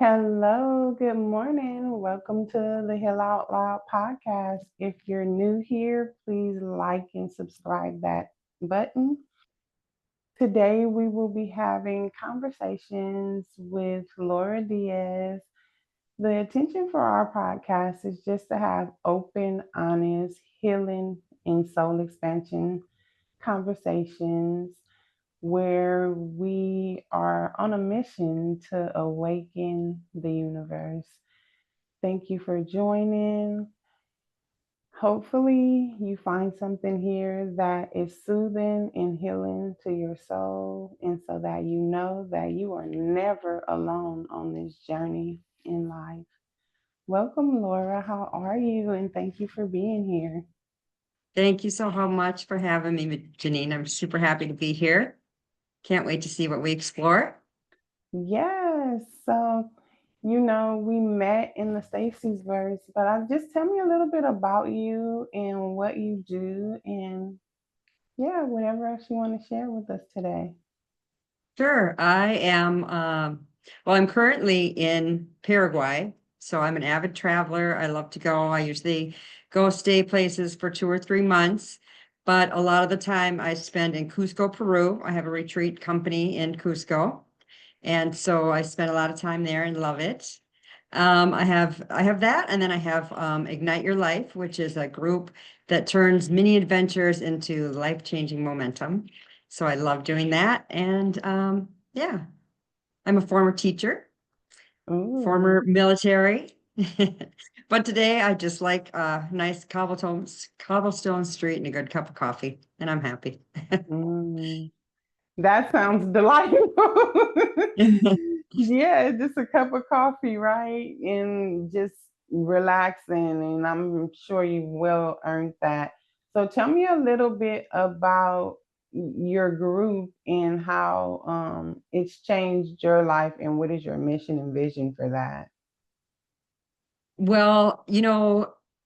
Hello, good morning. Welcome to the Hill Out Loud podcast. If you're new here, please like and subscribe that button. Today, we will be having conversations with Laura Diaz. The intention for our podcast is just to have open, honest, healing, and soul expansion conversations where we are on a mission to awaken the universe. Thank you for joining. Hopefully, you find something here that is soothing and healing to your soul, and so that you know that you are never alone on this journey in life. Welcome, Laura. How are you? And thank you for being here. Thank you so much for having me, Genine. I'm super happy to be here. Can't wait to see what we explore. Yes. So, we met in the Stacy's verse, but just tell me a little bit about you and what you do, and yeah, whatever else you want to share with us today. Sure, I am, I'm currently in Paraguay, so I'm an avid traveler. I love to go. I usually go stay places for 2 or 3 months, but a lot of the time I spend in Cusco, Peru. I have a retreat company in Cusco. And so I spent a lot of time there and love it. I have that, and then I have Ignite Your Life, which is a group that turns mini adventures into life-changing momentum. So I love doing that. And yeah, I'm a former teacher, Ooh. former military. But today I just like a nice cobblestone street and a good cup of coffee, and I'm happy. Mm. That sounds delightful. Yeah, just a cup of coffee, right? And just relaxing. And I'm sure you well earned that. So tell me a little bit about your group and how it's changed your life and what is your mission and vision for that? Well,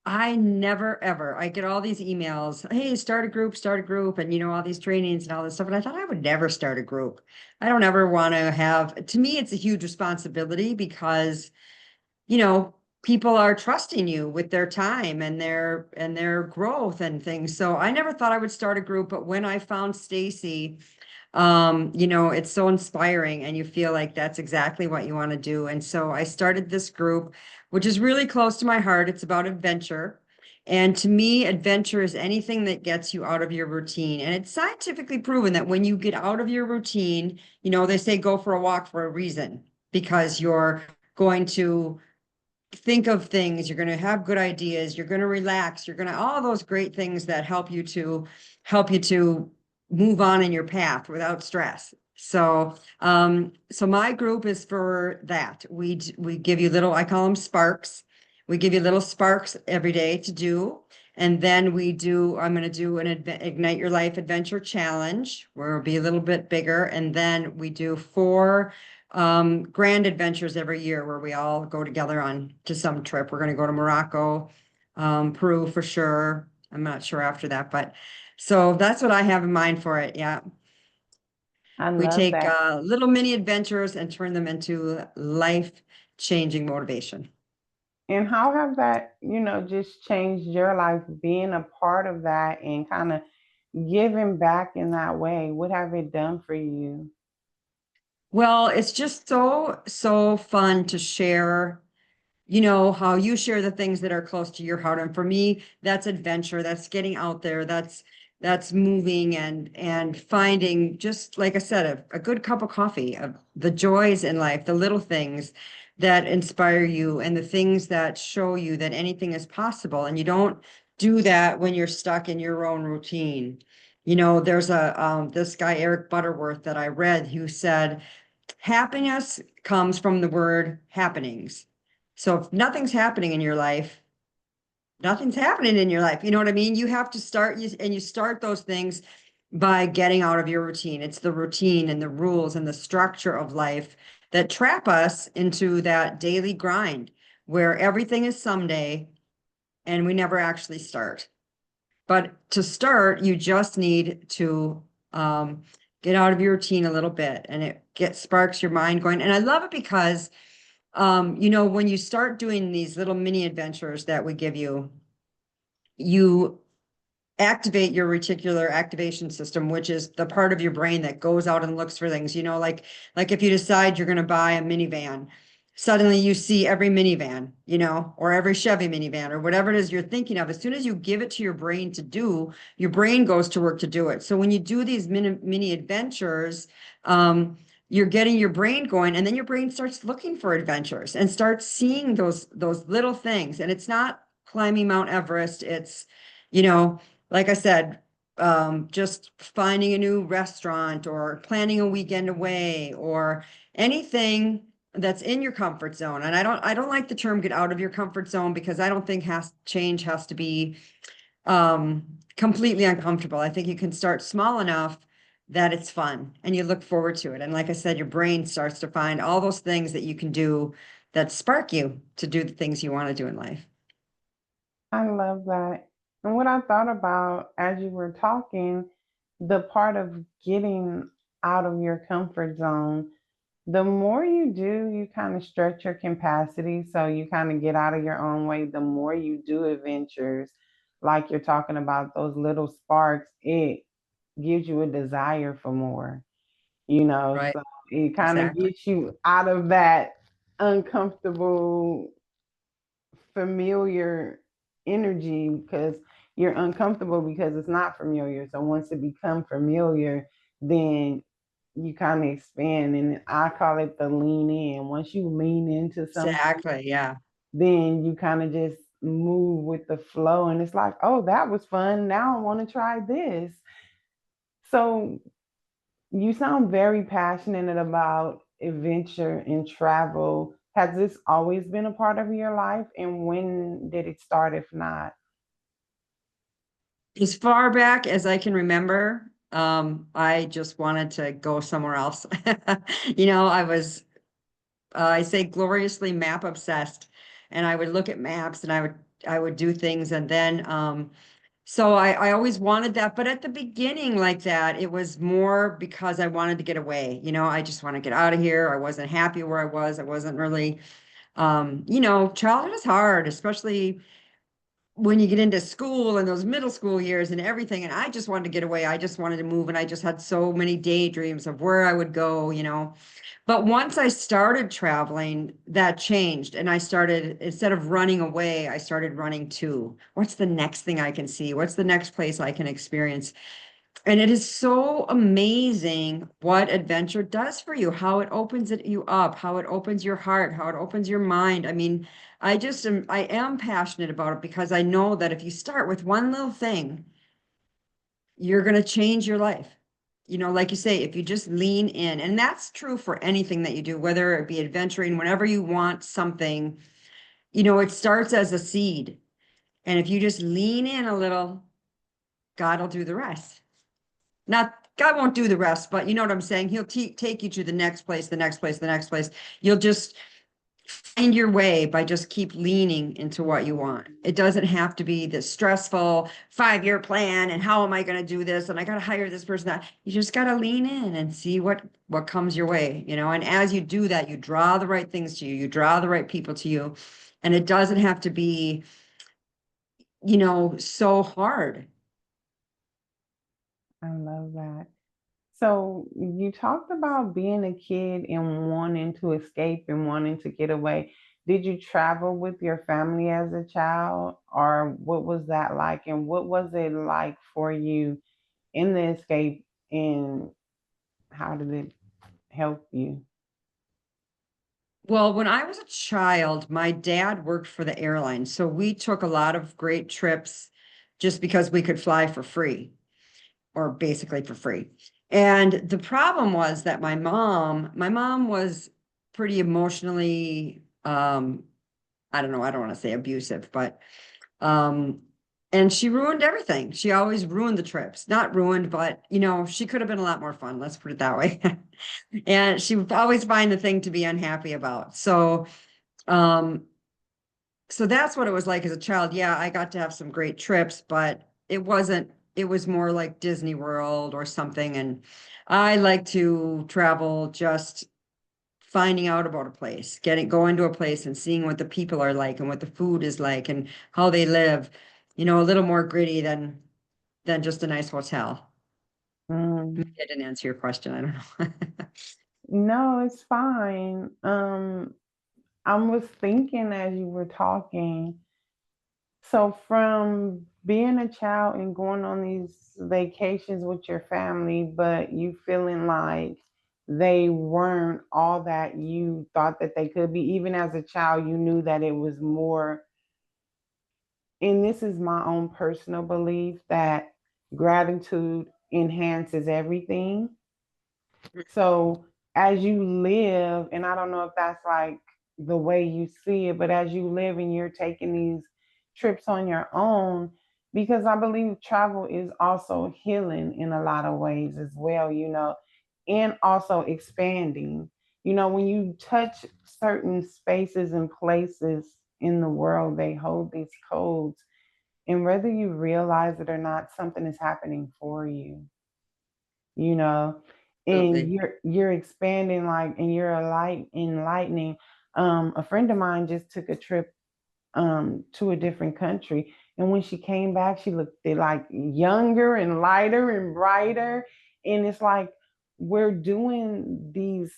I never ever, I get all these emails, hey, start a group, and all these trainings and all this stuff. And I thought I would never start a group. I don't ever want to have, to me, it's a huge responsibility because, you know, people are trusting you with their time and their growth and things. So I never thought I would start a group, but when I found Stacy, it's so inspiring and you feel like that's exactly what you want to do. And so I started this group, which is really close to my heart. It's about adventure. And to me, adventure is anything that gets you out of your routine. And it's scientifically proven that when you get out of your routine, they say go for a walk for a reason, because you're going to think of things, you're going to have good ideas, you're going to relax, you're going to all those great things that help you to move on in your path without stress. So my group is for that. We give you little, I call them sparks. We give you little sparks every day to do. And then I'm going to do an Ignite Your Life Adventure Challenge, where it'll be a little bit bigger. And then we do 4 grand adventures every year where we all go together on to some trip. We're going to go to Morocco, Peru for sure. I'm not sure after that, but so that's what I have in mind for it. Yeah. I We love take that. little mini adventures and turn them into life-changing motivation. And how have that just changed your life being a part of that and kind of giving back in that way? What have it done for you? Well, it's just so fun to share, how you share the things that are close to your heart. And for me, that's adventure, that's getting out there, that's moving and finding, just like I said, a good cup of coffee, of the joys in life, the little things that inspire you and the things that show you that anything is possible. And you don't do that when you're stuck in your own routine. There's this guy, Eric Butterworth, that I read, who said, happiness comes from the word happenings. So if nothing's happening in your life, nothing's happening in your life. You know what I mean? You have to start, and you start those things by getting out of your routine. It's the routine and the rules and the structure of life that trap us into that daily grind where everything is someday and we never actually start. But to start, you just need to get out of your routine a little bit, and it sparks your mind going. And I love it because when you start doing these little mini adventures that we give you, you activate your reticular activation system, which is the part of your brain that goes out and looks for things, like if you decide you're going to buy a minivan, suddenly you see every minivan, or every Chevy minivan or whatever it is you're thinking of. As soon as you give it to your brain to do, your brain goes to work to do it. So when you do these mini adventures, you're getting your brain going, and then your brain starts looking for adventures and starts seeing those little things. And it's not climbing Mount Everest. It's, you know, like I said, just finding a new restaurant or planning a weekend away or anything that's in your comfort zone. And I don't like the term get out of your comfort zone, because I don't think change has to be completely uncomfortable. I think you can start small enough that it's fun and you look forward to it. And like I said, your brain starts to find all those things that you can do that spark you to do the things you want to do in life. I love that. And what I thought about as you were talking, the part of getting out of your comfort zone, the more you do, you kind of stretch your capacity. So you kind of get out of your own way. The more you do adventures, like you're talking about those little sparks, it gives you a desire for more, Right. So it kind of Exactly. gets you out of that uncomfortable familiar energy because you're uncomfortable because it's not familiar. So once it becomes familiar, then you kind of expand. And I call it the lean in. Once you lean into something, Exactly. Yeah. then you kind of just move with the flow. And it's like, oh, that was fun. Now I want to try this. So you sound very passionate about adventure and travel. Has this always been a part of your life? And when did it start, if not? As far back as I can remember, I just wanted to go somewhere else. I say gloriously map obsessed, and I would look at maps and I would do things. And then, so I always wanted that. But at the beginning, like that, it was more because I wanted to get away. I just want to get out of here. I wasn't happy where I was. I wasn't really, childhood is hard, especially when you get into school and those middle school years and everything. And I just wanted to get away. I just wanted to move. And I just had so many daydreams of where I would go. But once I started traveling, that changed. And I started, instead of running away, I started running to what's the next thing I can see? What's the next place I can experience? And it is so amazing what adventure does for you, how it opens you up, how it opens your heart, how it opens your mind. I mean, I am passionate about it because I know that if you start with one little thing, you're going to change your life. Like you say, if you just lean in, and that's true for anything that you do, whether it be adventuring, whenever you want something, it starts as a seed. And if you just lean in a little, God will do the rest. Not God won't do the rest, but you know what I'm saying? He'll take you to the next place, the next place, the next place. You'll just find your way by just keep leaning into what you want. It doesn't have to be this stressful 5-year plan and how am I going to do this? And I got to hire this person. That you just got to lean in and see what comes your way. And as you do that, you draw the right things to you, you draw the right people to you. And it doesn't have to be, so hard. I love that. So you talked about being a kid and wanting to escape and wanting to get away. Did you travel with your family as a child, or what was that like? And what was it like for you in the escape, and how did it help you? Well, when I was a child, my dad worked for the airline. So we took a lot of great trips just because we could fly for free, or basically for free. And the problem was that my mom was pretty emotionally, I don't know, I don't want to say abusive, but um, and she ruined everything. She always ruined the trips. Not ruined, but she could have been a lot more fun. Let's put it that way. And she would always find the thing to be unhappy about. Um, so that's what it was like as a child. Yeah, I got to have some great trips, but it was more like Disney World or something. And I like to travel just finding out about a place, going to a place and seeing what the people are like and what the food is like and how they live, a little more gritty than just a nice hotel. Mm. Maybe I didn't answer your question. I don't know. No, it's fine. I was thinking as you were talking, so from being a child and going on these vacations with your family, but you feeling like they weren't all that you thought that they could be, even as a child, you knew that it was more. And this is my own personal belief that gratitude enhances everything. So as you live, and I don't know if that's like the way you see it, but as you live and you're taking these trips on your own, because I believe travel is also healing in a lot of ways as well, and also expanding. When you touch certain spaces and places in the world, they hold these codes. And whether you realize it or not, something is happening for you, you know and Absolutely. you're expanding, like, and you're a light enlightening. A friend of mine just took a trip to a different country, and when she came back she looked like younger and lighter and brighter. And it's like we're doing these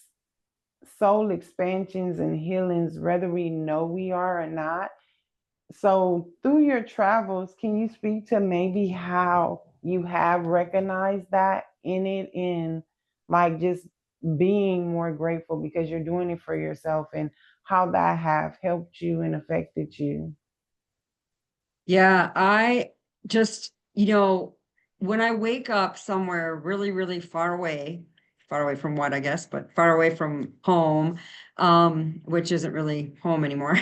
soul expansions and healings whether we know we are or not. So, through your travels, can you speak to maybe how you have recognized that in it, in like just being more grateful because you're doing it for yourself, and how that have helped you and affected you? Yeah, I just, when I wake up somewhere really, really far away from what, I guess, but far away from home, which isn't really home anymore.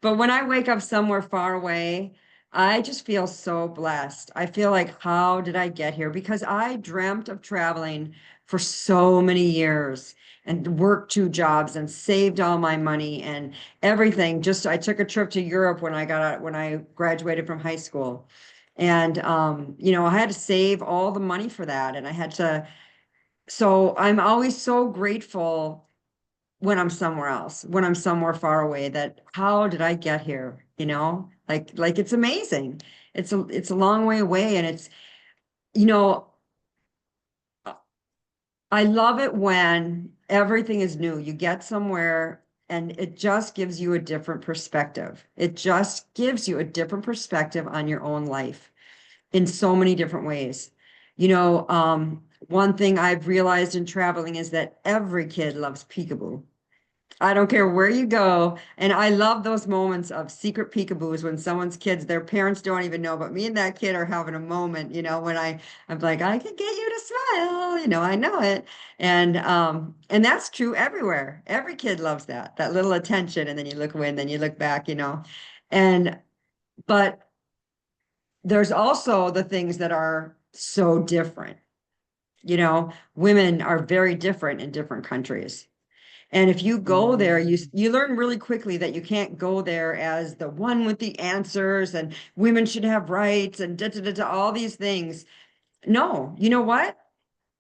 But when I wake up somewhere far away, I just feel so blessed. I feel like, how did I get here? Because I dreamt of traveling for so many years and worked 2 jobs and saved all my money and everything. Just I took a trip to Europe when I graduated from high school. And I had to save all the money for that. And I had to, so I'm always so grateful when I'm somewhere else, when I'm somewhere far away, that how did I get here? Like it's amazing. It's a long way away. And you know, I love it when everything is new. You get somewhere and it just gives you a different perspective. It just gives you a different perspective on your own life in so many different ways. One thing I've realized in traveling is that every kid loves peekaboo. I don't care where you go. And I love those moments of secret peekaboos when someone's kids, their parents don't even know, but me and that kid are having a moment, when I'm like, I can get you to smile, I know it. And that's true everywhere. Every kid loves that little attention. And then you look away and then you look back. And, but there's also the things that are so different. Women are very different in different countries. And if you go there, you Mm. you learn really quickly that you can't go there as the one with the answers and women should have rights and da da da da, all these things. No, you know what?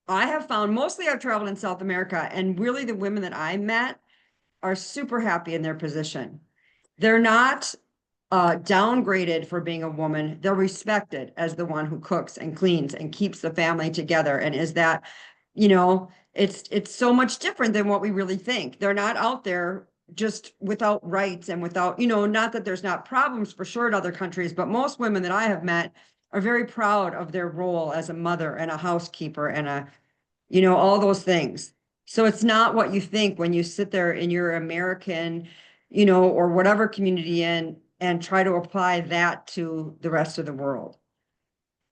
I have found mostly I've traveled in South America, and really the women that I met are super happy in their position. They're not downgraded for being a woman. They're respected as the one who cooks and cleans and keeps the family together. And is that, it's so much different than what we really think. They're not out there just without rights and without, not that there's not problems for sure in other countries, but most women that I have met are very proud of their role as a mother and a housekeeper and all those things. So it's not what you think when you sit there in your American, or whatever community in and try to apply that to the rest of the world.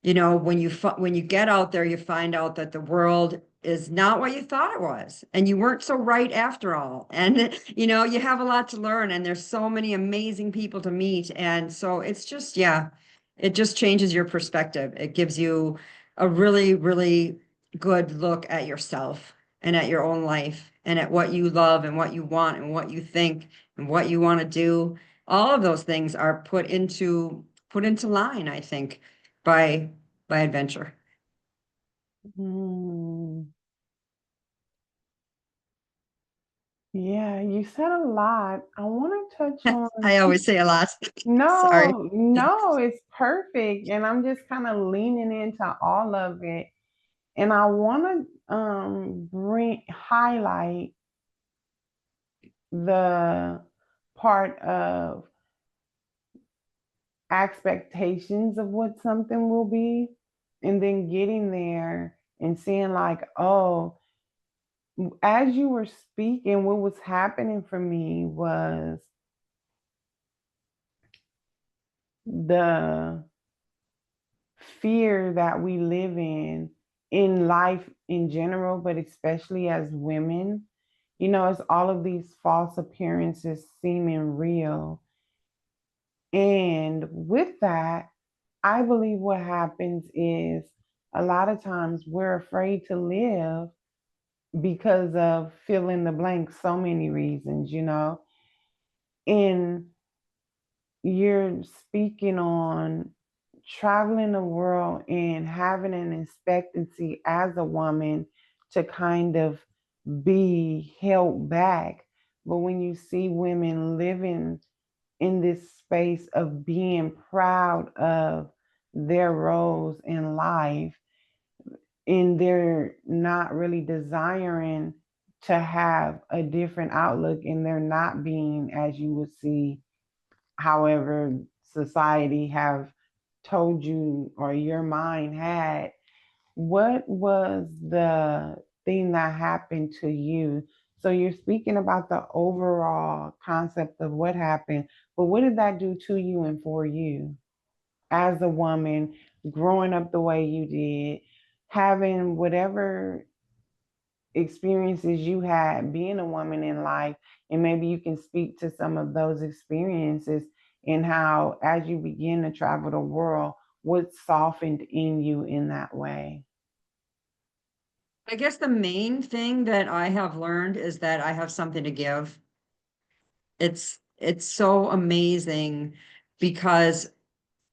When you get out there, you find out that the world is not what you thought it was, and you weren't so right after all. And you have a lot to learn, and there's so many amazing people to meet. And so it's just, yeah, it just changes your perspective. It gives you a really, really good look at yourself and at your own life and at what you love and what you want and what you think and what you want to do. All of those things are put into line, I think, by adventure. Mm. Yeah, you said a lot. I want to touch on, I always say a lot. Sorry. no, no, it's perfect. And I'm just kind of leaning into all of it. And I want to bring highlight the part of expectations of what something will be, and then getting there and seeing like, oh, as you were speaking, what was happening for me was the fear that we live in life in general, but especially as women. You know, it's all of these false appearances seeming real. And with that, I believe what happens is a lot of times we're afraid to live because of fill in the blank, so many reasons, you know. And you're speaking on traveling the world and having an expectancy as a woman to kind of be held back. But when you see women living in this space of being proud of their roles in life, and they're not really desiring to have a different outlook, and they're not being, as you would see, however society have told you or your mind had. What was the thing that happened to you? So you're speaking about the overall concept of what happened, but what did that do to you and for you as a woman, growing up the way you did, having whatever experiences you had being a woman in life, and maybe you can speak to some of those experiences and how, as you begin to travel the world, what softened in you in that way. I guess the main thing that I have learned is that I have something to give. It's so amazing because,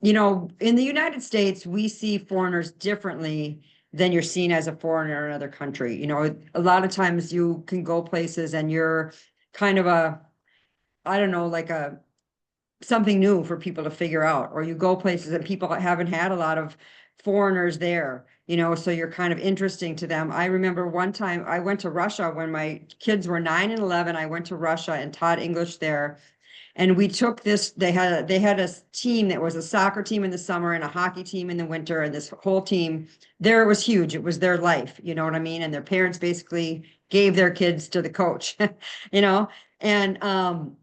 in the United States, we see foreigners differently than you're seen as a foreigner in another country. A lot of times you can go places and you're kind of I don't know, like something new for people to figure out, or you go places and people haven't had a lot of foreigners there, so you're kind of interesting to them. I remember one time I went to Russia when my kids were 9 and 11. I went to Russia and taught English there. And we took this, they had a team that was a soccer team in the summer and a hockey team in the winter, and this whole team there, it was huge. It was their life, you know what I mean? And their parents basically gave their kids to the coach, you know? And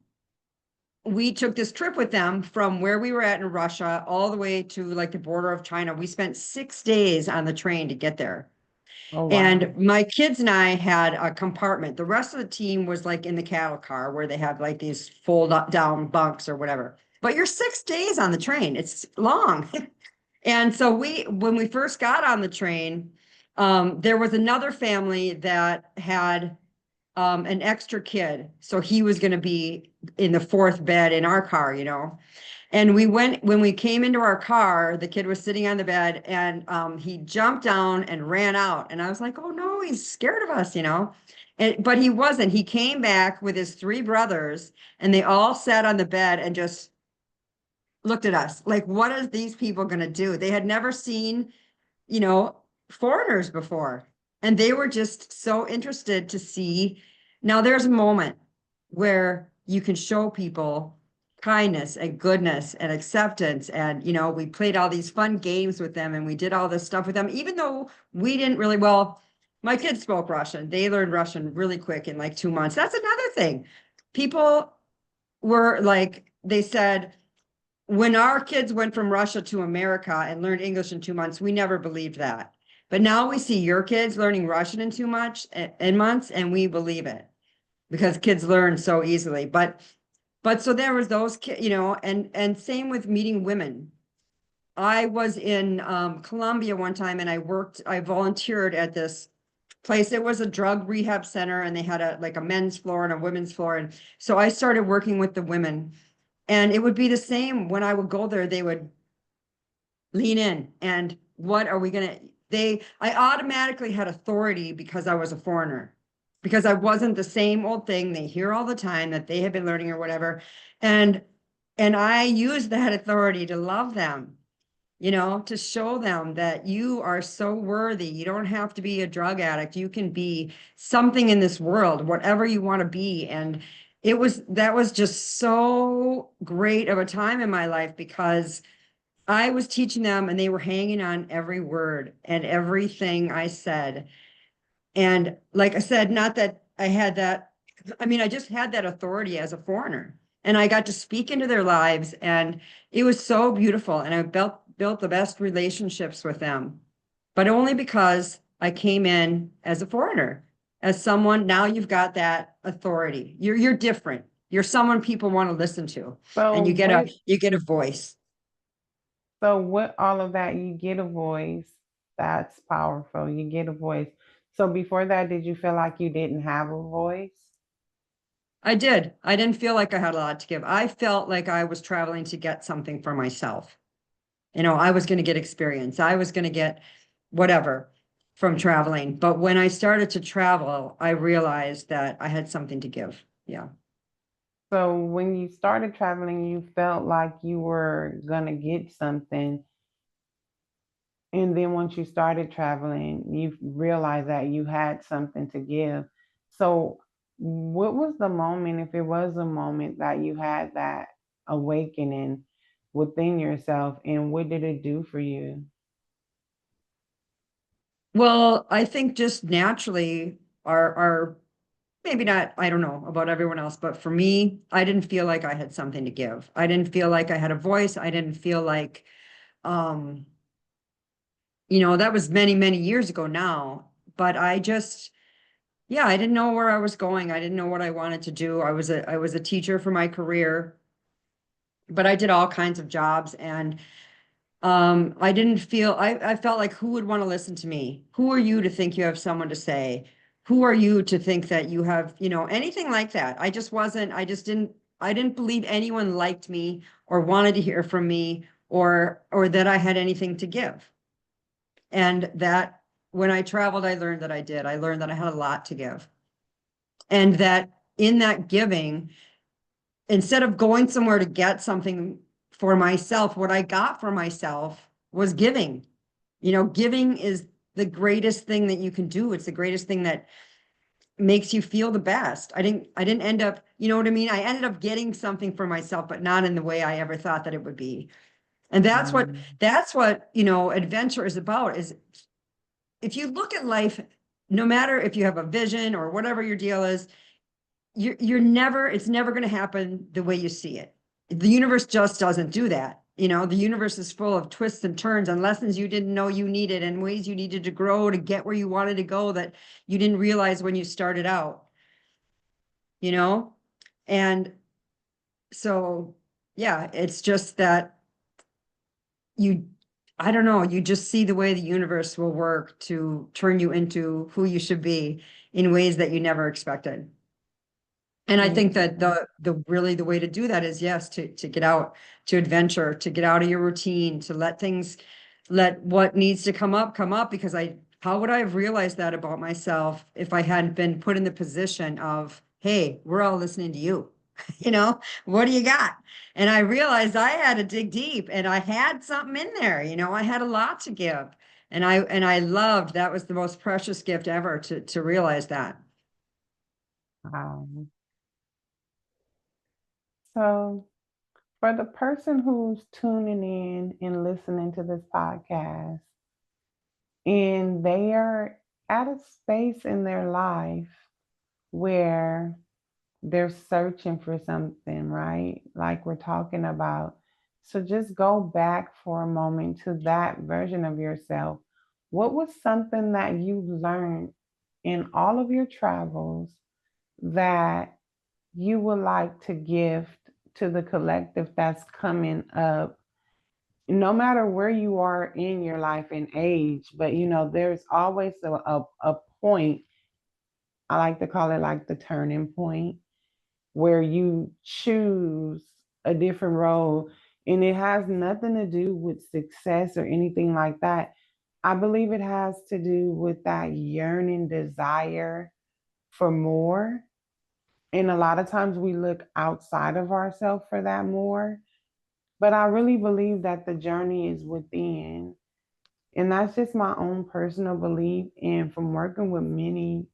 we took this trip with them from where we were at in Russia all the way to like the border of China. We spent 6 days on the train to get there. Oh, wow. And my kids and I had a compartment. The rest of the team was like in the cattle car where they have like these fold up down bunks or whatever. But you're 6 days on the train. It's long. And so when we first got on the train, there was another family that had an extra kid. So he was going to be in the fourth bed in our car, And when we came into our car, the kid was sitting on the bed and he jumped down and ran out. And I was like, oh no, he's scared of us. But he wasn't. He came back with his three brothers and they all sat on the bed and just looked at us like, what are these people going to do? They had never seen, you know, foreigners before. And they were just so interested to see. Now there's a moment where you can show people kindness and goodness and acceptance. And, we played all these fun games with them and we did all this stuff with them, even though we didn't really, well, my kids spoke Russian. They learned Russian really quick in like 2 months. That's another thing. People were like, they said, when our kids went from Russia to America and learned English in 2 months, we never believed that. But now we see your kids learning Russian in 2 months, and we believe it because kids learn so easily. But so there was those kids, and same with meeting women. I was in Colombia one time and I volunteered at this place. It was a drug rehab center and they had a men's floor and a women's floor. And so I started working with the women. And it would be the same when I would go there, they would lean in and what are we gonna I automatically had authority because I was a foreigner. because I wasn't the same old thing they hear all the time that they have been learning or whatever. And I use that authority to love them, to show them that you are so worthy. You don't have to be a drug addict. You can be something in this world, whatever you want to be. And that was just so great of a time in my life, because I was teaching them and they were hanging on every word and everything I said. And like I said, not that I had that, I mean, I just had that authority as a foreigner, and I got to speak into their lives, and it was so beautiful. And I built the best relationships with them, but only because I came in as a foreigner, as someone. Now you've got that authority. You're different. You're someone people want to listen to, So and with you get a voice. so with all of that, you get a voice. That's powerful. You get a voice. So before that, did you feel like you didn't have a voice? I did. I didn't feel like I had a lot to give. I felt like I was traveling to get something for myself. I was going to get experience. I was going to get whatever from traveling. But when I started to travel, I realized that I had something to give. Yeah. So when you started traveling, you felt like you were gonna get something. And then once you started traveling, you realized that you had something to give. So, what was the moment, if it was a moment, that you had that awakening within yourself, and what did it do for you? Well, I think just naturally our maybe not, I don't know about everyone else, but for me, I didn't feel like I had something to give. I didn't feel like I had a voice. I didn't feel like, um, that was many, many years ago now. But yeah, I didn't know where I was going. I didn't know what I wanted to do. I was a teacher for my career, but I did all kinds of jobs, and I didn't feel I felt like, who would want to listen to me? Who are you to think you have someone to say? Who are you to think that you have, anything like that? I just didn't believe anyone liked me or wanted to hear from me, or that I had anything to give. And that when I traveled, I learned that I did. I learned that I had a lot to give. And that in that giving, instead of going somewhere to get something for myself, what I got for myself was giving. Giving is the greatest thing that you can do. It's the greatest thing that makes you feel the best. I didn't end up, you know what I mean? I ended up getting something for myself, but not in the way I ever thought that it would be. And Um, that's what, adventure is about, is if you look at life, no matter if you have a vision or whatever your deal is, it's never going to happen the way you see it. The universe just doesn't do that. The universe is full of twists and turns and lessons you didn't know you needed, and ways you needed to grow to get where you wanted to go that you didn't realize when you started out, you know? And so, yeah, it's just that you, I don't know, you just see the way the universe will work to turn you into who you should be in ways that you never expected. And I think that yeah. the way to do that is, yes, to get out, to adventure, to get out of your routine, to let what needs to come up, because how would I have realized that about myself if I hadn't been put in the position of, hey, we're all listening to you. What do you got? And I realized I had to dig deep, and I had something in there, I had a lot to give. And I loved, that was the most precious gift ever, to realize that. Um, so, for the person who's tuning in and listening to this podcast, and they are at a space in their life where they're searching for something, right? Like we're talking about. So just go back for a moment to that version of yourself. What was something that you learned in all of your travels that you would like to gift to the collective that's coming up? No matter where you are in your life and age, but there's always a point. I like to call it like the turning point, where you choose a different role, and it has nothing to do with success or anything like that. I believe it has to do with that yearning desire for more. And a lot of times we look outside of ourselves for that more. But I really believe that the journey is within. And that's just my own personal belief. And from working with many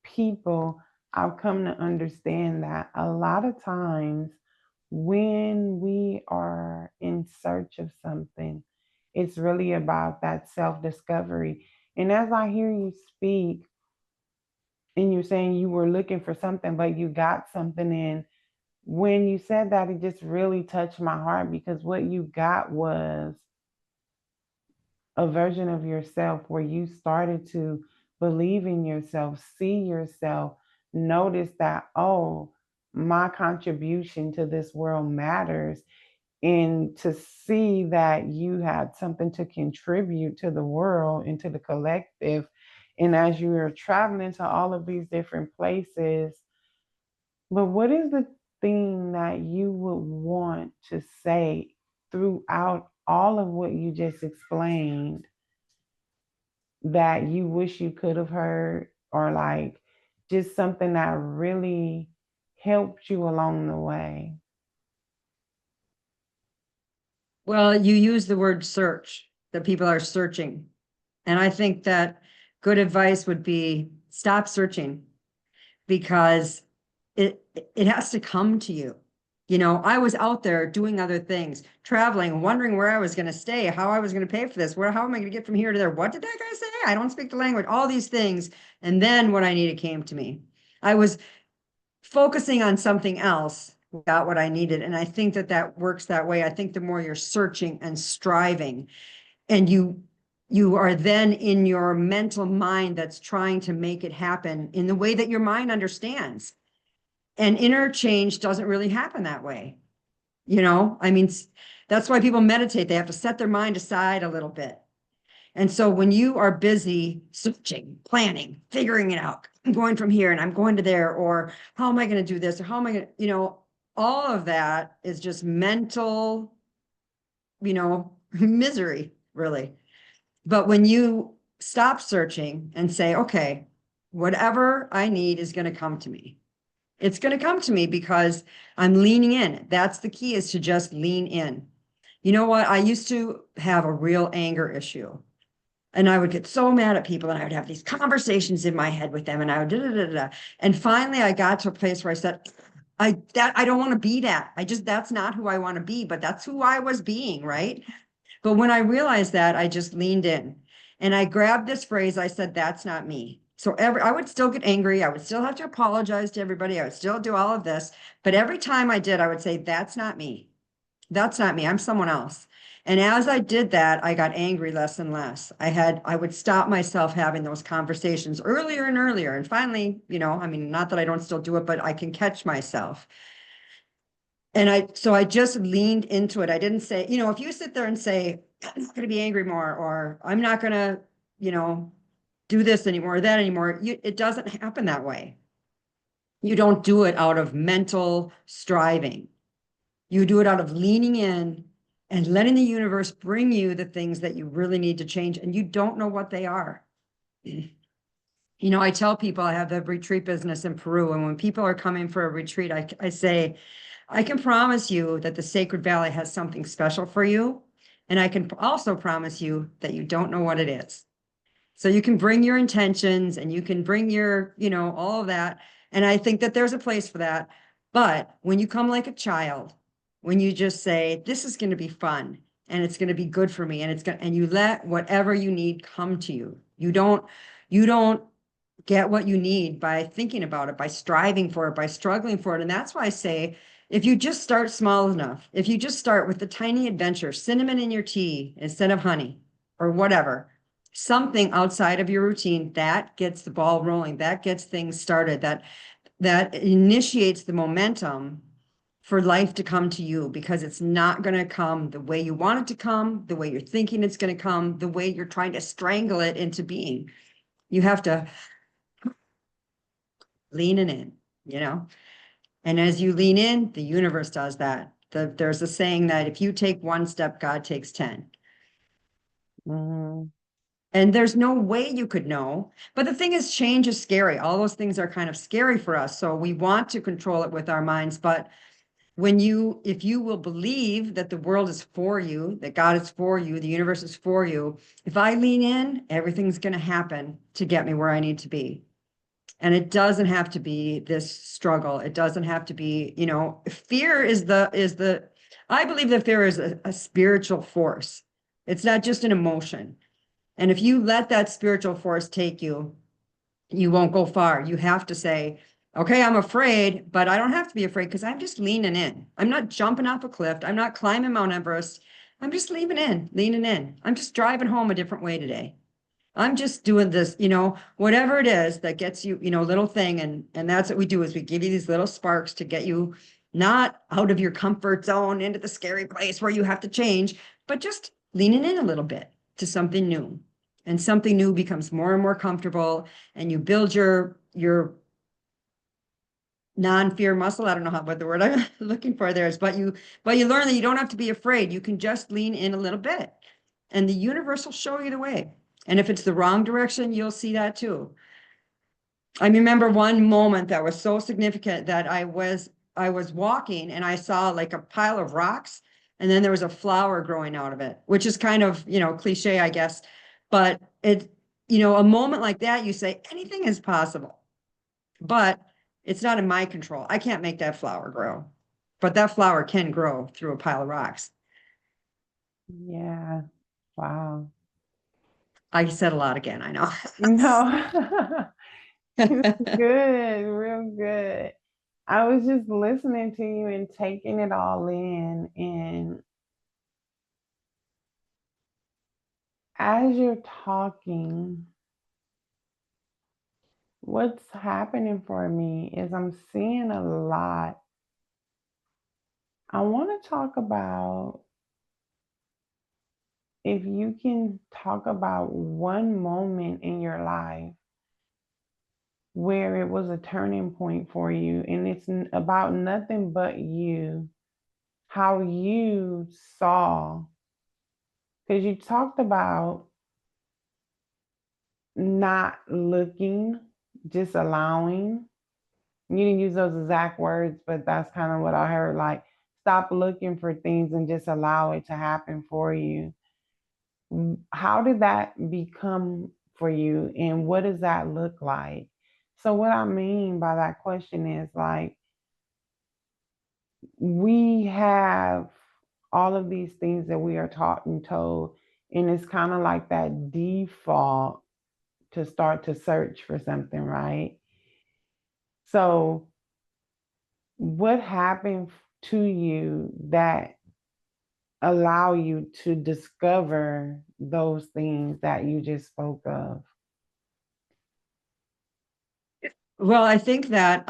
people, I've come to understand that a lot of times when we are in search of something, it's really about that self discovery. And as I hear you speak, and you're saying you were looking for something, but you got something in, when you said that, it just really touched my heart because what you got was a version of yourself where you started to believe in yourself, see yourself, notice that, oh, my contribution to this world matters. And to see that you had something to contribute to the world and to the collective. And as you were traveling to all of these different places, but what is the thing that you would want to say throughout all of what you just explained that you wish you could have heard, or like just something that really helped you along the way? Well, you use the word search, that people are searching. And I think that good advice would be stop searching because it has to come to you. You know, I was out there doing other things, traveling, wondering where I was going to stay, how I was going to pay for this, how am I going to get from here to there? What did that guy say? I don't speak the language, all these things. And then what I needed came to me. I was focusing on something else, got what I needed. And I think that that works that way. I think the more you're searching and striving, and you are then in your mental mind that's trying to make it happen in the way that your mind understands. And inner change doesn't really happen that way. You know, I mean, that's why people meditate. They have to set their mind aside a little bit. And so when you are busy searching, planning, figuring it out, I'm going from here and I'm going to there, or how am I going to do this? Or how am I going to, all of that is just mental, misery, really. But when you stop searching and say, okay, whatever I need is going to come to me. It's going to come to me because I'm leaning in. That's the key, is to just lean in. You know what? I used to have a real anger issue. And I would get so mad at people and I would have these conversations in my head with them and I would da da da da. And finally I got to a place where I said, I don't want to be that. That's not who I want to be, but that's who I was being, right? But when I realized that, I just leaned in and I grabbed this phrase. I said, that's not me. So I would still get angry. I would still have to apologize to everybody. I would still do all of this. But every time I did, I would say, that's not me. That's not me. I'm someone else. And as I did that, I got angry less and less. I would stop myself having those conversations earlier and earlier. And finally, I mean, not that I don't still do it, but I can catch myself. And so I just leaned into it. I didn't say, if you sit there and say, I'm not going to be angry more, or I'm not going to, do this anymore, or that anymore, it doesn't happen that way. You don't do it out of mental striving. You do it out of leaning in and letting the universe bring you the things that you really need to change, and you don't know what they are. I tell people I have the retreat business in Peru, and when people are coming for a retreat, I say, I can promise you that the Sacred Valley has something special for you. And I can also promise you that you don't know what it is. So you can bring your intentions and you can bring your, all of that. And I think that there's a place for that. But when you come like a child, when you just say, this is going to be fun and it's going to be good for me, and you let whatever you need come to you. You don't get what you need by thinking about it, by striving for it, by struggling for it. And that's why I say, if you just start small enough, if you just start with the tiny adventure, cinnamon in your tea instead of honey or whatever, something outside of your routine that gets the ball rolling, that gets things started, that initiates the momentum for life to come to you, because it's not going to come the way you want it to come, the way you're thinking it's going to come, the way you're trying to strangle it into being. You have to leaning in. And as you lean in, the universe does that. There's a saying that if you take one step, God takes 10. Mhm. And there's no way you could know. But the thing is, change is scary. All those things are kind of scary for us. So we want to control it with our minds. But if you will believe that the world is for you, that God is for you, the universe is for you, if I lean in, everything's going to happen to get me where I need to be. And it doesn't have to be this struggle. It doesn't have to be, fear I believe that fear is a spiritual force. It's not just an emotion. And if you let that spiritual force take you, you won't go far. You have to say, okay, I'm afraid, but I don't have to be afraid because I'm just leaning in. I'm not jumping off a cliff. I'm not climbing Mount Everest. I'm just leaning in. I'm just driving home a different way today. I'm just doing this, whatever it is that gets you, little thing. And that's what we do is we give you these little sparks to get you not out of your comfort zone into the scary place where you have to change, but just leaning in a little bit to something new. And something new becomes more and more comfortable, and you build your non-fear muscle. I don't know what the word I'm looking for there is, but you learn that you don't have to be afraid. You can just lean in a little bit, and the universe will show you the way. And if it's the wrong direction, you'll see that too. I remember one moment that was so significant that I was walking and I saw like a pile of rocks, and then there was a flower growing out of it, which is kind of, cliche, I guess. But a moment like that, you say anything is possible, but it's not in my control. I can't make that flower grow, but that flower can grow through a pile of rocks. Yeah. Wow. I said a lot again, I know. No, it's good, real good. I was just listening to you and taking it all in. And as you're talking, what's happening for me is I'm seeing a lot. I want to talk about if you can talk about one moment in your life where it was a turning point for you, and it's about nothing but you, how you saw, because you talked about not looking, just allowing. You didn't use those exact words, but that's kind of what I heard. Like, stop looking for things and just allow it to happen for you. How did that become for you, and what does that look like? So, what I mean by that question is like, we have all of these things that we are taught and told, and it's kind of like that default to start to search for something, right? So, what happened to you that allow you to discover those things that you just spoke of? Well, I think that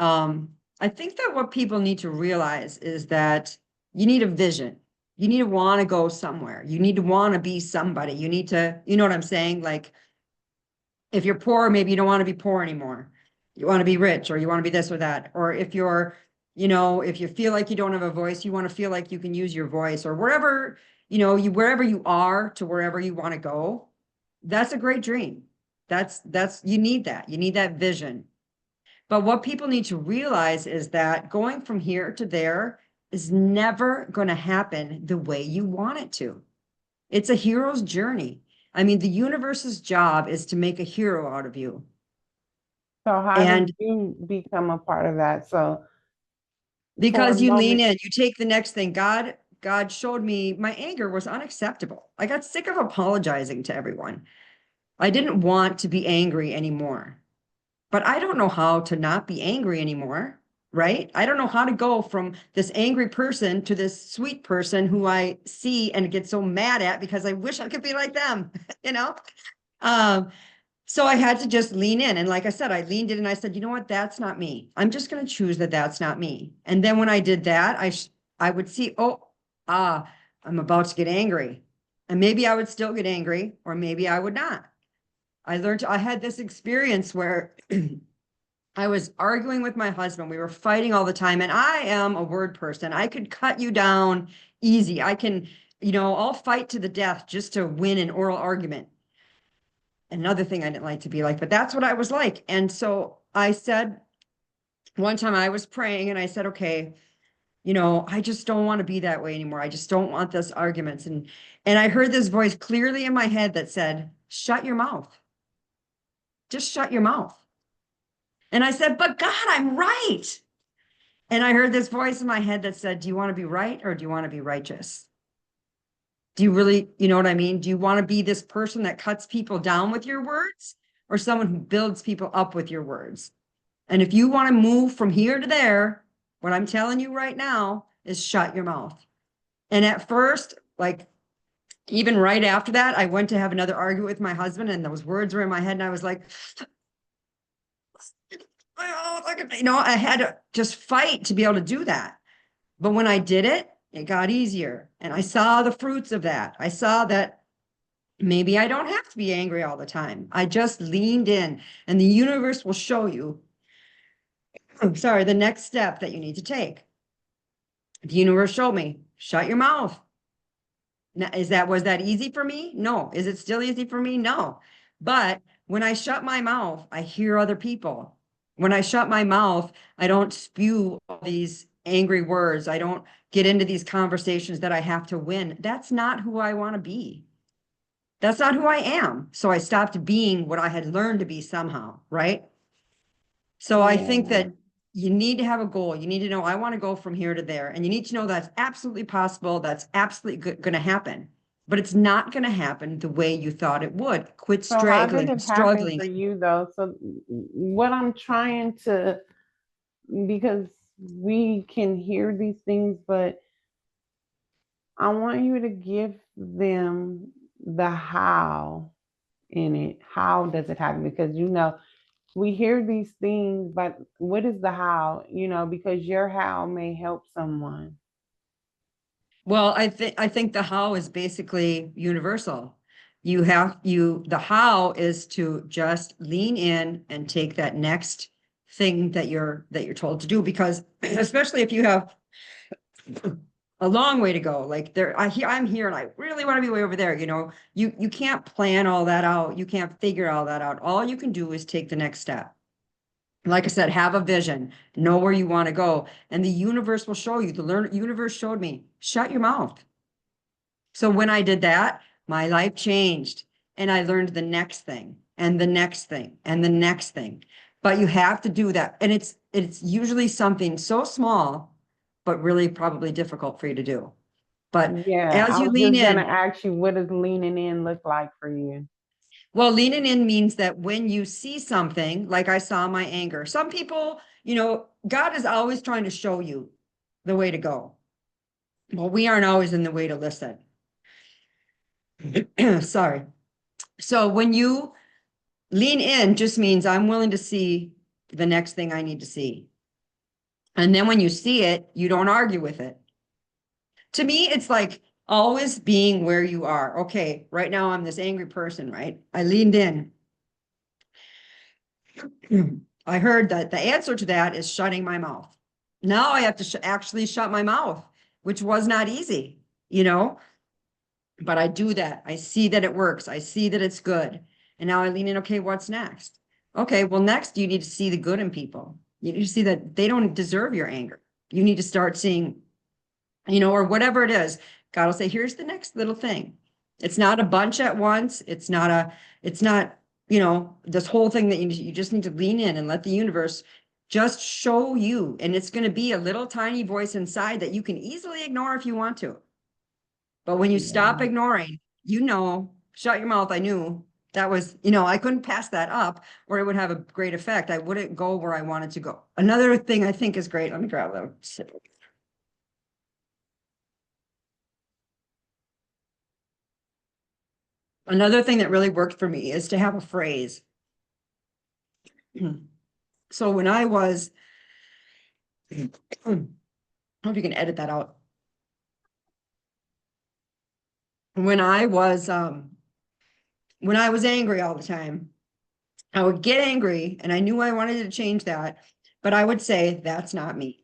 what people need to realize is that you need a vision. You need to want to go somewhere. You need to want to be somebody. You need to, you know what I'm saying? Like, if you're poor, maybe you don't want to be poor anymore. You want to be rich, or you want to be this or that. Or if you're, if you feel like you don't have a voice, you want to feel like you can use your voice, or wherever, wherever you are to wherever you want to go. That's a great dream. You need that. You need that vision. But what people need to realize is that going from here to there is never going to happen the way you want it to. It's a hero's journey. I mean, the universe's job is to make a hero out of you. So, how did And you become a part of that? So, for a because you lean moment, in, you take the next thing. God showed me my anger was unacceptable. I got sick of apologizing to everyone. I didn't want to be angry anymore. But I don't know how to not be angry anymore, right? I don't know how to go from this angry person to this sweet person who I see and get so mad at because I wish I could be like them, you know? Um, so I had to just lean in. And like I said, I leaned in and I said, you know what? That's not me. I'm just going to choose that that's not me. And then when I did that, I would see, I'm about to get angry. And maybe I would still get angry, or maybe I would not. I had this experience where I was arguing with my husband. We were fighting all the time, and I am a word person. I could cut you down easy. I'll fight to the death just to win an oral argument. another thing I didn't like to be like, but that's what I was like. And so I said, one time I was praying and I said, okay, I just don't want to be that way anymore. I just don't want this arguments. And I heard this voice clearly in my head that said, shut your mouth. Just shut your mouth. And I said, but God, I'm right. And I heard this voice in my head that said, do you want to be right or do you want to be righteous? Do you really, you know what I mean? Do you want to be this person that cuts people down with your words or someone who builds people up with your words? And if you want to move from here to there, what I'm telling you right now is shut your mouth. And at first, like even right after that, I went to have another argument with my husband and those words were in my head and I was like, I had to just fight to be able to do that. But when I did it, it got easier. And I saw the fruits of that. I saw that maybe I don't have to be angry all the time. I just leaned in and the universe will show you, the next step that you need to take. The universe showed me, shut your mouth. Now, was that easy for me? No. Is it still easy for me? No. But when I shut my mouth, I hear other people. When I shut my mouth, I don't spew all these angry words. I don't get into these conversations that I have to win. That's not who I want to be. That's not who I am. So I stopped being what I had learned to be somehow, right? So I think Yeah. that you need to have a goal. You need to know, I want to go from here to there. And you need to know that's absolutely possible. That's absolutely going to happen. But it's not going to happen the way you thought it would. Quit So how did it happen struggling. for you though? So what I'm trying to, because we can hear these things, but I want you to give them the how in it. How does it happen? Because we hear these things, but what is the how? Because your how may help someone. Well, I think the how is basically universal. The how is to just lean in and take that next thing that you're told to do, because especially if you have a long way to go. Like I'm here and I really want to be way over there. You can't plan all that out. You can't figure all that out. All you can do is take the next step. Like I said, have a vision, know where you want to go, and the universe will show you. Universe showed me, shut your mouth. So when I did that, my life changed and I learned the next thing and the next thing and the next thing. But you have to do that. And it's usually something so small, but really probably difficult for you to do. But Yeah, as I you was lean just gonna in, ask you, what does leaning in look like for you? well, leaning in means that when you see something, like I saw my anger, some people, God is always trying to show you the way to go. Well, we aren't always in the way to listen. Sorry. So when you lean in, just means I'm willing to see the next thing I need to see. And then when you see it, you don't argue with it. To me, it's like always being where you are. Okay, right now I'm this angry person, right? I leaned in. I heard that the answer to that is shutting my mouth. Now I have to actually shut my mouth, which was not easy, you know, but I do that. I see that it works. I see that it's good. And now I lean in, okay, what's next? Okay, well, next you need to see the good in people. You need to see that they don't deserve your anger. You need to start seeing, or whatever it is. God will say, here's the next little thing. It's not a bunch at once. It's not, this whole thing that you just need to lean in and let the universe just show you. And it's going to be a little tiny voice inside that you can easily ignore if you want to. But when you stop Yeah. ignoring, shut your mouth. I knew that was, I couldn't pass that up or it would have a great effect. I wouldn't go where I wanted to go. Another thing I think is great. Let me grab that. Another thing that really worked for me is to have a phrase. So when I was, I hope you can edit that out. When I was, when I was angry all the time, I would get angry and I knew I wanted to change that, but I would say, that's not me.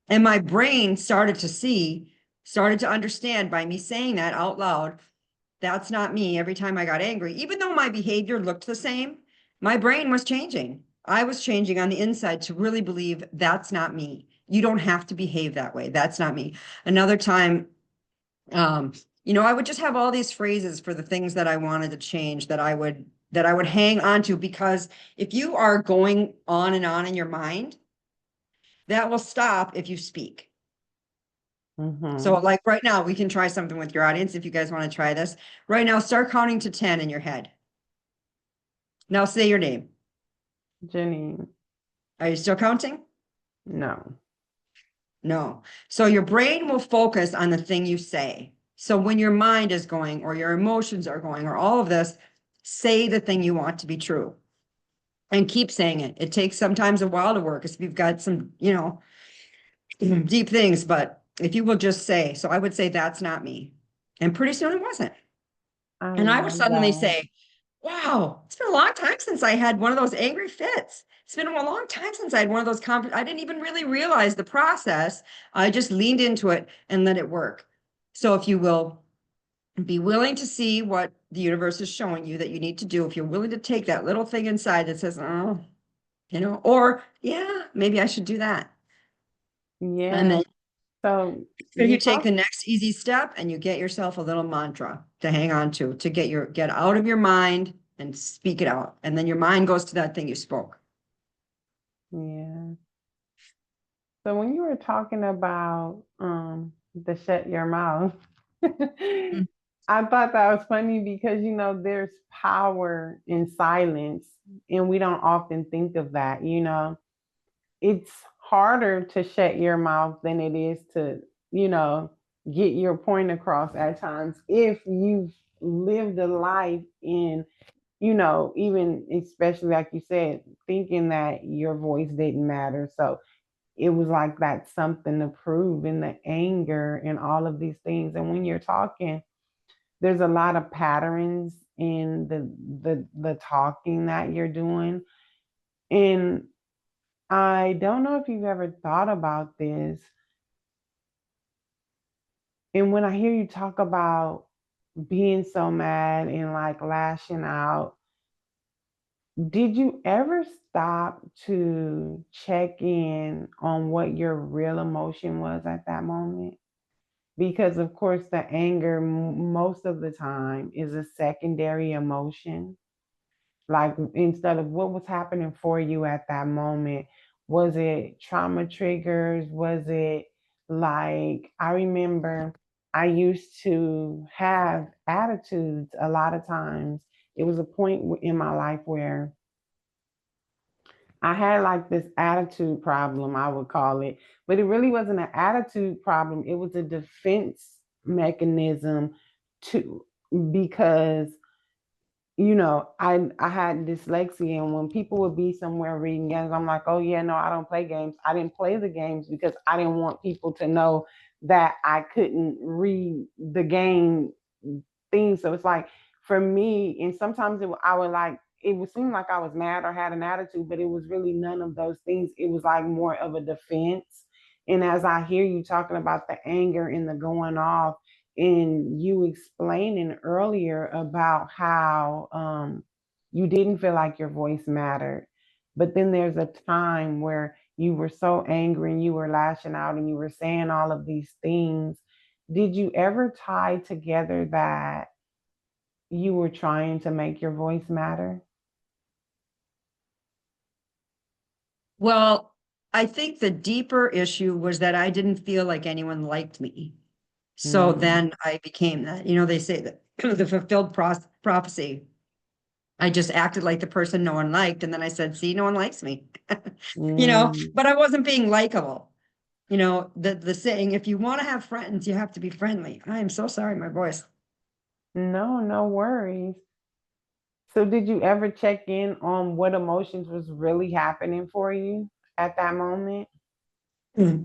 And my brain started to understand by me saying that out loud. that's not me every time I got angry, even though my behavior looked the same, my brain was changing. I was changing on the inside to really believe that's not me. You don't have to behave that way. That's not me. Another time, um, I would just have all these phrases for the things that I wanted to change that I would hang on to, because if you are going on in your mind, that will stop if you speak. So Mm-hmm. like right now, we can try something with your audience if you guys want to try this. Right now, start counting to 10 in your head. Now say your name. Genine, Are you still counting? no. No. So your brain will focus on the thing you say. So when your mind is going, or your emotions are going, or all of this, say the thing you want to be true and keep saying it. It takes sometimes a while to work if you've got some, deep things, but if you will just say, so I would say that's not me. And pretty soon it wasn't. I And I would love suddenly that. say, wow, it's been a long time since I had one of those angry fits. It's been a long time since I had one of those I didn't even really realize the process. I just leaned into it and let it work. So if you will be willing to see what the universe is showing you that you need to do, if you're willing to take that little thing inside that says, oh, or yeah, maybe I should do that. And Yeah. then So you you take talk the next easy step and you get yourself a little mantra to hang on to get out of your mind and speak it out. And then your mind goes to that thing you spoke. yeah. So when you were talking about the shut your mouth, Mm. I thought that was funny because there's power in silence and we don't often think of that. It's harder to shut your mouth than it is to, you know, get your point across at times if you've lived a life in, even especially like you said, thinking that your voice didn't matter. So it was like that's something to prove in the anger and all of these things. And when you're talking, there's a lot of patterns in the talking that you're doing. And I don't know if you've ever thought about this. And when I hear you talk about being so mad and like lashing out, did you ever stop to check in on what your real emotion was at that moment? Because, of course, the anger most of the time is a secondary emotion. Like, instead of what was happening for you at that moment, was it trauma triggers? Was it like, I remember I used to have attitudes a lot of times. It was a point in my life where I had like this attitude problem, I would call it, but it really wasn't an attitude problem. It was a defense mechanism to because I had dyslexia, and when people would be somewhere reading games, I'm like, oh yeah, no, I don't play games. I didn't play the games because I didn't want people to know that I couldn't read the game thing. So it's like for me, and sometimes I would like it would seem like I was mad or had an attitude, but it was really none of those things. It was like more of a defense. And as I hear you talking about the anger and the going off, and you explaining earlier about how you didn't feel like your voice mattered, but then there's a time where you were so angry and you were lashing out and you were saying all of these things. Did you ever tie together that you were trying to make your voice matter? Well, I think the deeper issue was that I didn't feel like anyone liked me. So Mm, then I became that. They say that the fulfilled prophecy. I just acted like the person no one liked. And then I said, see, no one likes me. mm. But I wasn't being likable. The saying, if you want to have friends, you have to be friendly. I am so sorry, my voice. No, no worries. So did you ever check in on what emotions was really happening for you at that moment?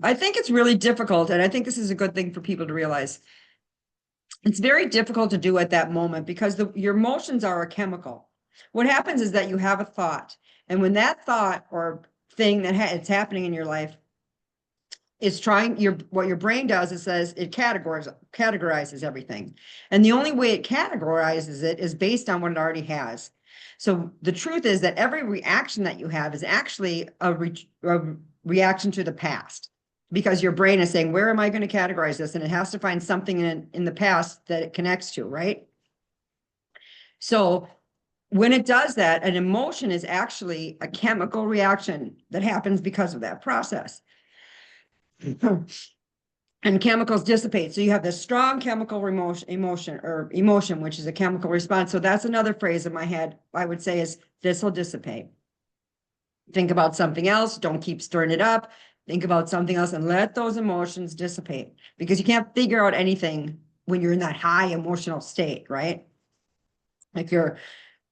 I think it's really difficult. And I think this is a good thing for people to realize. It's very difficult to do at that moment because your emotions are a chemical. What happens is that you have a thought. And when that thought or thing that it's happening in your life It's trying what your brain does, it says it categorizes everything. And the only way it categorizes it is based on what it already has. So the truth is that every reaction that you have is actually a reaction to the past, because your brain is saying, where am I going to categorize this? And it has to find something in the past that it connects to, right? So when it does that, an emotion is actually a chemical reaction that happens because of that process. And chemicals dissipate. So you have this strong chemical emotion, which is a chemical response. So that's another phrase in my head I would say is, this will dissipate. Think about something else. Don't keep stirring it up. Think about something else and let those emotions dissipate, because you can't figure out anything when you're in that high emotional state, right? Like you're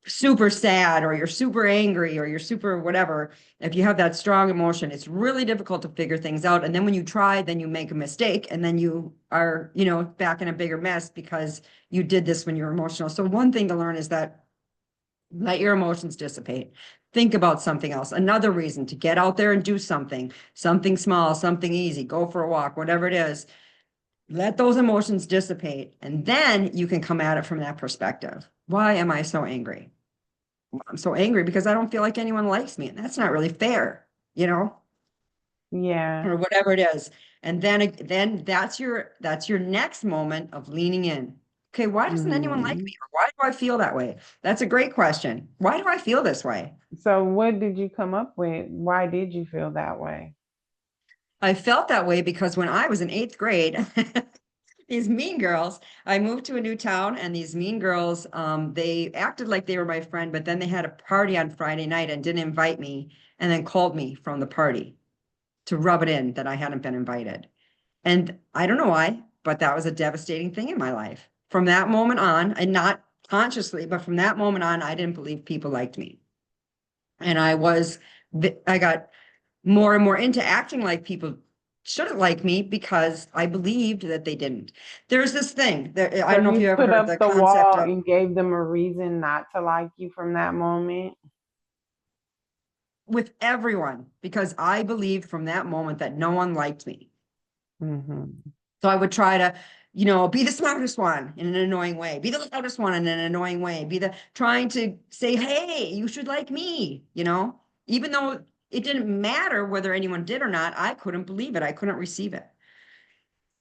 super sad or you're super angry or you're super whatever, if you have that strong emotion, it's really difficult to figure things out. And then when you try, then you make a mistake, and then you are, back in a bigger mess because you did this when you're emotional. So one thing to learn is that let your emotions dissipate. Think about something else. Another reason to get out there and do something small, something easy, go for a walk, whatever it is. Let those emotions dissipate, and then you can come at it from that perspective. Why am I so angry? I'm so angry because I don't feel like anyone likes me, and that's not really fair, Yeah. or whatever it is. And then that's your next moment of leaning in. Okay, why doesn't anyone like Mhm. me? Or why do I feel that way? That's a great question. Why do I feel this way? So, what did you come up with? Why did you feel that way? I felt that way because when I was in eighth grade, these mean girls, I moved to a new town, and these mean girls, they acted like they were my friend, but then they had a party on Friday night and didn't invite me, and then called me from the party to rub it in that I hadn't been invited. And I don't know why, but that was a devastating thing in my life. From that moment on, and not consciously, but from that moment on, I didn't believe people liked me. And I got more and more into acting like people shouldn't like me because I believed that they didn't. There's this thing that I So, don't know if you you ever put heard up the the concept wall of, and gave them a reason not to like you from that moment. with everyone, because I believed from that moment that no one liked me. Hmm. So I would try to, be the smartest one in an annoying way, be the loudest one in an annoying way, be the trying to say, hey, you should like me, even though it didn't matter whether anyone did or not, I couldn't believe it. I couldn't receive it.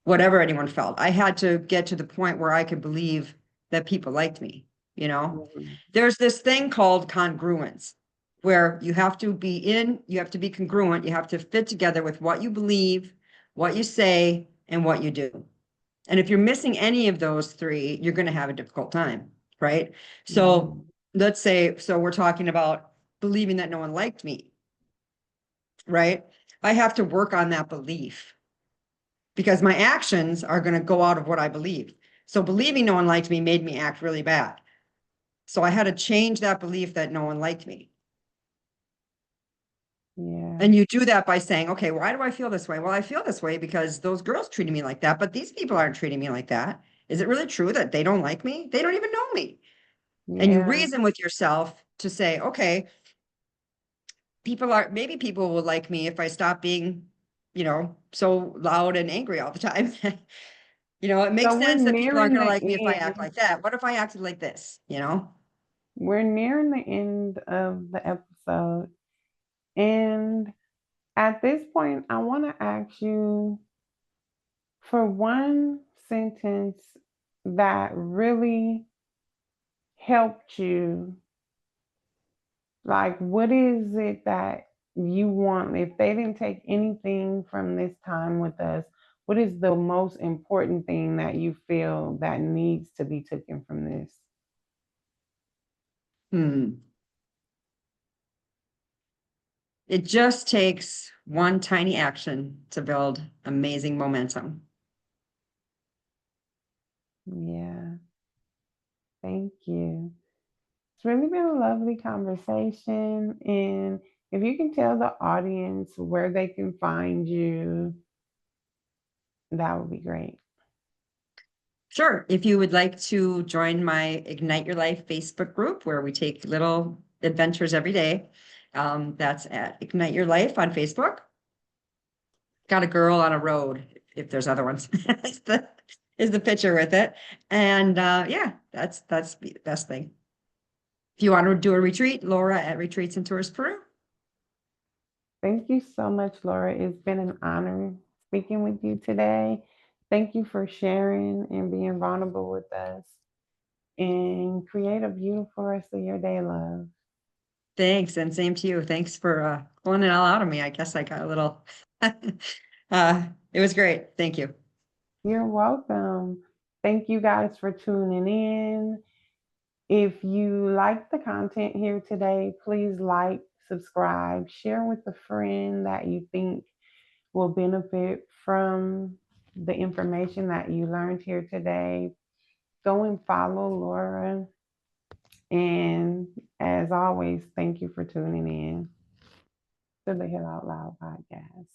Whatever anyone felt, I had to get to the point where I could believe that people liked me, you know? Hmm. There's this thing called congruence, where you have to be congruent, you have to fit together with what you believe, what you say, and what you do. And if you're missing any of those three, you're going to have a difficult time, right? So Hmm. let's say, so we're talking about believing that no one liked me, right? I have to work on that belief because my actions are going to go out of what I believe. So believing no one liked me made me act really bad. So I had to change that belief that no one liked me. Yeah. And you do that by saying, okay, why do I feel this way? Well, I feel this way because those girls treated me like that, but these people aren't treating me like that. Is it really true that they don't like me? They don't even know me. And you Yeah. reason with yourself to say, okay, maybe people will like me if I stop being, so loud and angry all the time. It makes So, we're sense that people aren't nearing going to the like me if I act end. like that. What if I acted like this? We're nearing the end of the episode. And at this point, I want to ask you for one sentence that really helped you. Like, what is it that you want? If they didn't take anything from this time with us, what is the most important thing that you feel that needs to be taken from this? Hmm. It just takes one tiny action to build amazing momentum. Yeah, thank you. It's really been a lovely conversation. And if you can tell the audience where they can find you, that would be great. Sure. If you would like to join my Ignite Your Life Facebook group where we take little adventures every day, that's at Ignite Your Life on Facebook. got a girl on a road, if there's other ones, is the picture with it. And yeah, that's the best thing. If you want to do a retreat, Laura at Retreats and Tours Peru. Thank you so much, Laura. It's been an honor speaking with you today. Thank you for sharing and being vulnerable with us. And create a beautiful rest of your day, love. Thanks, and same to you. Thanks for pulling it all out of me. I guess I got a little it was great. Thank you. You're welcome. Thank you guys for tuning in. If you like the content here today, please like, subscribe, share with a friend that you think will benefit from the information that you learned here today. Go and follow Laura. And as always, thank you for tuning in to the Heal Out Loud podcast.